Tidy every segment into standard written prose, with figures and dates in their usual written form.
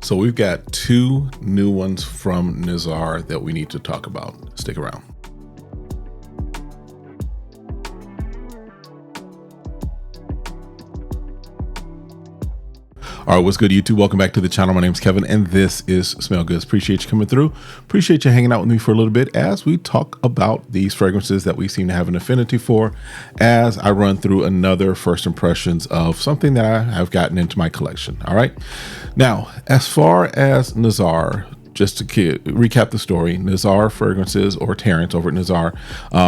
So we've got two new ones from Nazar that we need to talk about. Stick around. All right, what's good, YouTube? Welcome back to the channel. My name's Kevin, and this is SmellGoodz. Appreciate you coming through. Appreciate you hanging out with me for a little bit as we talk about these fragrances that we seem to have an affinity for, as I run through another first impressions of something that I have gotten into my collection. All right. Now, as far as Nazar, just to recap the story, Nazar Fragrances, or Terrence over at Nazar,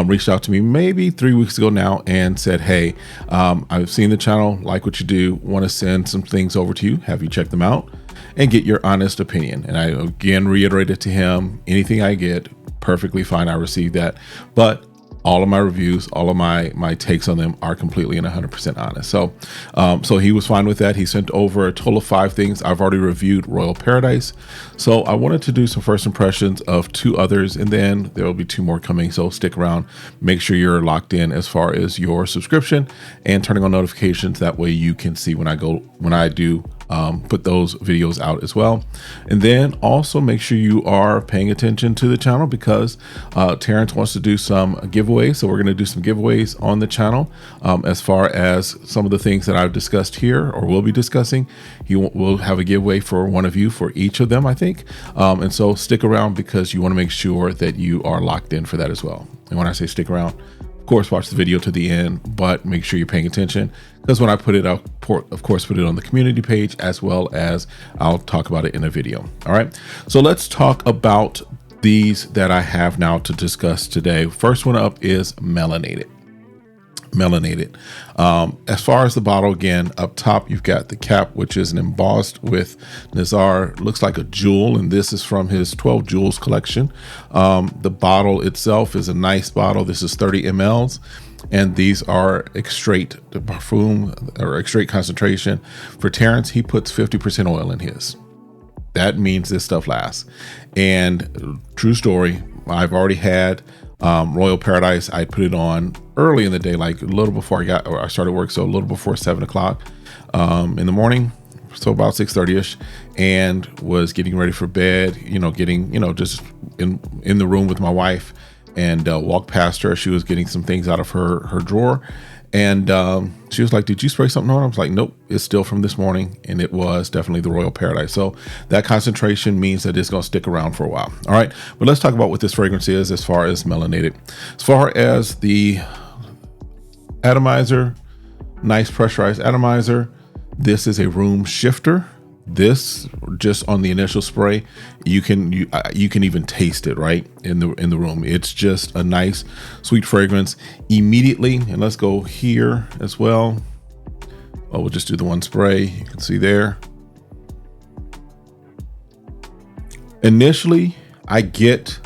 reached out to me maybe 3 weeks ago now and said, hey, I've seen the channel, like what you do, want to send some things over to you, have you check them out and get your honest opinion. And I again reiterated to him, anything I get, perfectly fine, I received that. But all of my reviews, all of my takes on them are completely and 100% honest. So he was fine with that. He sent over a total of 5 things. I've already reviewed Royal Paradise. So I wanted to do some first impressions of 2 others, and then there will be 2 more coming. So stick around, make sure you're locked in as far as your subscription and turning on notifications. That way you can see when I do put those videos out as well. And then also make sure you are paying attention to the channel, because Terrence wants to do some giveaways. So we're going to do some giveaways on the channel as far as some of the things that I've discussed here or will be discussing. We'll have a giveaway for one of you for each of them, I think. And so stick around, because you want to make sure that you are locked in for that as well. And when I say stick around, of course, watch the video to the end, but make sure you're paying attention, because when I put it out, of course, put it on the community page, as well as I'll talk about it in a video. All right. So let's talk about these that I have now to discuss today. First one up is Melanated. As far as the bottle, again, up top, you've got the cap, which is an embossed with Nazar, looks like a jewel, and this is from his 12 jewels collection. The bottle itself is a nice bottle. This is 30 mLs, and these are extrait, the parfum or extrait concentration. For Terrence, he puts 50% oil in his. That means this stuff lasts. And true story, I've already had Royal Paradise. I put it on early in the day, like a little before I started work, so a little before 7 o'clock in the morning, so about 6:30ish, and was getting ready for bed, just in the room with my wife, and walked past her. She was getting some things out of her drawer, and she was like, did you spray something on? I was like, nope, it's still from this morning. And it was definitely the Royal Paradise. So that concentration means that it's going to stick around for a while. All right. But let's talk about what this fragrance is as far as Melanated. As far as the atomizer, nice pressurized atomizer. This is a room shifter. This, just on the initial spray, you can even taste it right in the room. It's just a nice sweet fragrance immediately. And let's go here as well. Oh, we'll just do the one spray. You can see there. Initially, I get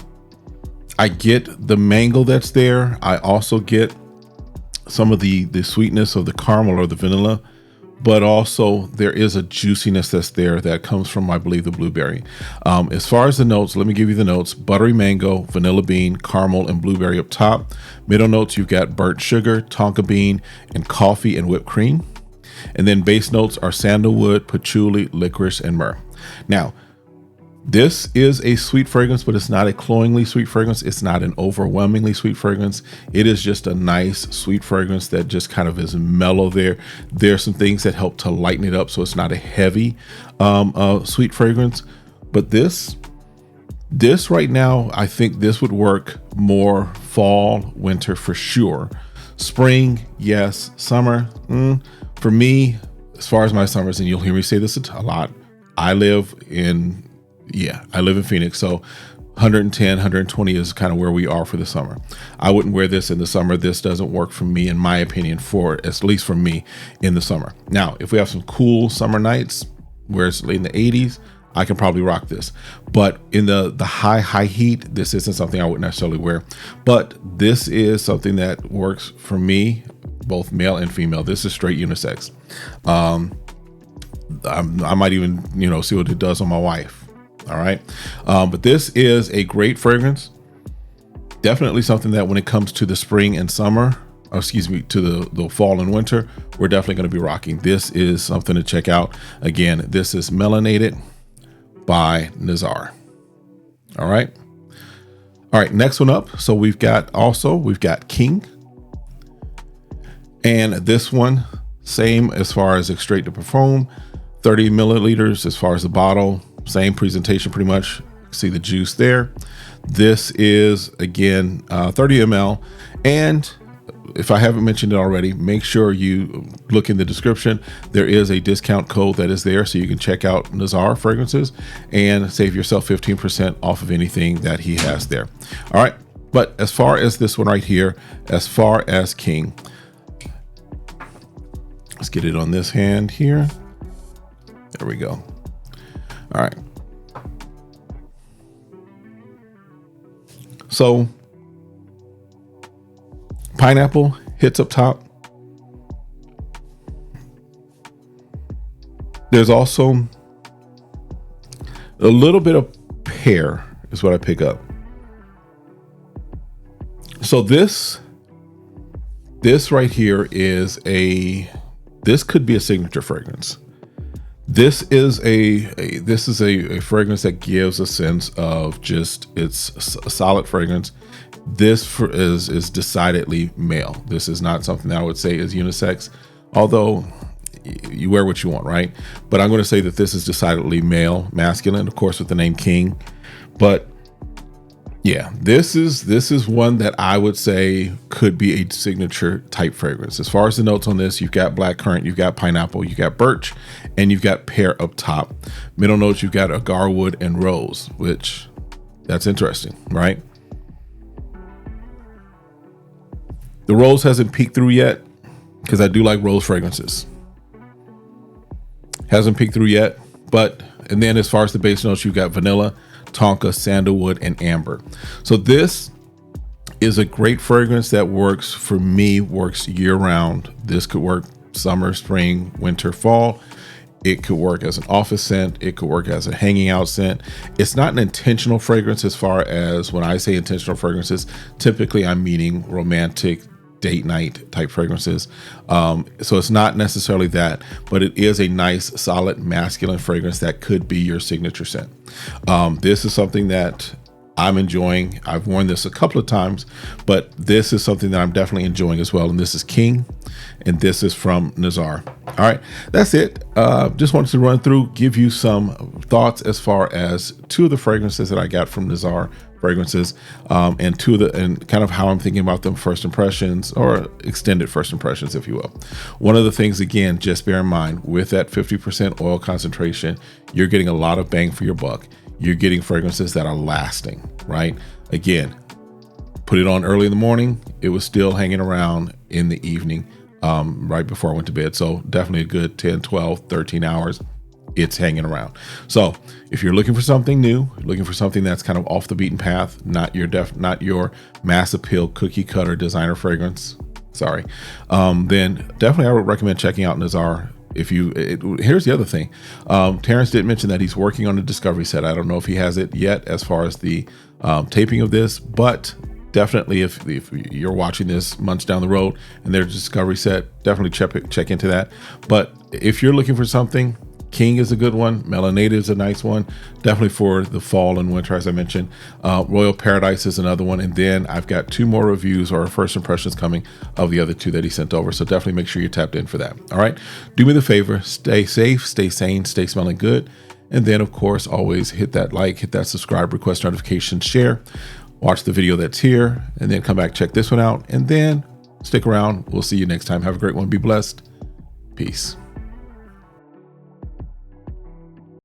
the mango that's there. I also get some of the sweetness of the caramel or the vanilla, but also there is a juiciness that's there that comes from, I believe, the blueberry. As far as the notes, let me give you the notes. Buttery mango, vanilla bean, caramel, and blueberry up top. Middle notes, you've got burnt sugar, tonka bean, and coffee and whipped cream. And then base notes are sandalwood, patchouli, licorice, and myrrh. Now, this is a sweet fragrance, but it's not a cloyingly sweet fragrance. It's not an overwhelmingly sweet fragrance. It is just a nice sweet fragrance that just kind of is mellow there. There's some things that help to lighten it up, so it's not a heavy sweet fragrance. But this right now, I think this would work more fall, winter for sure. Spring, yes. Summer, for me, as far as my summers, and you'll hear me say this a lot, I live in Phoenix, so 110, 120 is kind of where we are for the summer. I wouldn't wear this in the summer. This doesn't work for me, in my opinion, at least for me in the summer. Now, if we have some cool summer nights where it's in the 80s, I can probably rock this. But in the high heat, this isn't something I would necessarily wear. But this is something that works for me, both male and female. This is straight unisex. I might even, see what it does on my wife. All right. But this is a great fragrance. Definitely something that when it comes to the spring and summer, to the fall and winter, we're definitely going to be rocking. This is something to check out. Again, this is Melanated by Nazar. All right. All right. Next one up. So we've got King. And this one, same as far as extract to perfume, 30 milliliters as far as the bottle, same presentation pretty much. See the juice there. This is again 30 ml. And if I haven't mentioned it already, make sure you look in the description. There is a discount code that is there, so you can check out Nazar fragrances and save yourself 15% off of anything that he has there. All right. But as far as this one right here, as far as King, let's get it on this hand here. There we go. All right. So pineapple hits up top. There's also a little bit of pear is what I pick up. So this right here is this could be a signature fragrance. This is a fragrance that gives a sense of just, it's a solid fragrance. This is decidedly male. This is not something that I would say is unisex, although you wear what you want, right? But I'm going to say that this is decidedly male, masculine, of course, with the name King. But yeah, this is one that I would say could be a signature type fragrance. As far as the notes on this, you've got blackcurrant, you've got pineapple, you've got birch, and you've got pear up top. Middle notes, you've got agarwood and rose, which that's interesting, right? The rose hasn't peeked through yet because I do like rose fragrances. Hasn't peeked through yet, and then as far as the base notes, you've got vanilla, tonka, sandalwood, and amber. So this is a great fragrance that works for me, works year round. This could work summer, spring, winter, fall. It could work as an office scent. It could work as a hanging out scent. It's not an intentional fragrance. As far as when I say intentional fragrances, typically I'm meaning romantic date night type fragrances. So it's not necessarily that, but it is a nice, solid, masculine fragrance that could be your signature scent. This is something that I'm enjoying. I've worn this a couple of times, but this is something that I'm definitely enjoying as well. And this is King, and this is from Nazar. All right, that's it. Just wanted to run through, give you some thoughts as far as two of the fragrances that I got from Nazar fragrances, and kind of how I'm thinking about them, first impressions or extended first impressions, if you will. One of the things, again, just bear in mind, with that 50% oil concentration, you're getting a lot of bang for your buck. You're getting fragrances that are lasting, right? Again, put it on early in the morning. It was still hanging around in the evening, right before I went to bed. So definitely a good 10, 12, 13 hours. It's hanging around. So if you're looking for something new, looking for something that's kind of off the beaten path, not your mass appeal cookie cutter designer fragrance, then definitely I would recommend checking out Nazar. Here's the other thing. Terrence did mention that he's working on a discovery set. I don't know if he has it yet as far as the taping of this, but definitely if you're watching this months down the road and there's a discovery set, definitely check into that. But if you're looking for something, King is a good one. Melanated is a nice one. Definitely for the fall and winter, as I mentioned. Royal Paradise is another one. And then I've got 2 more reviews or first impressions coming of the other 2 that he sent over. So definitely make sure you're tapped in for that. All right. Do me the favor. Stay safe, stay sane, stay smelling good. And then, of course, always hit that like, hit that subscribe, request notifications, share. Watch the video that's here. And then come back, check this one out. And then stick around. We'll see you next time. Have a great one. Be blessed. Peace.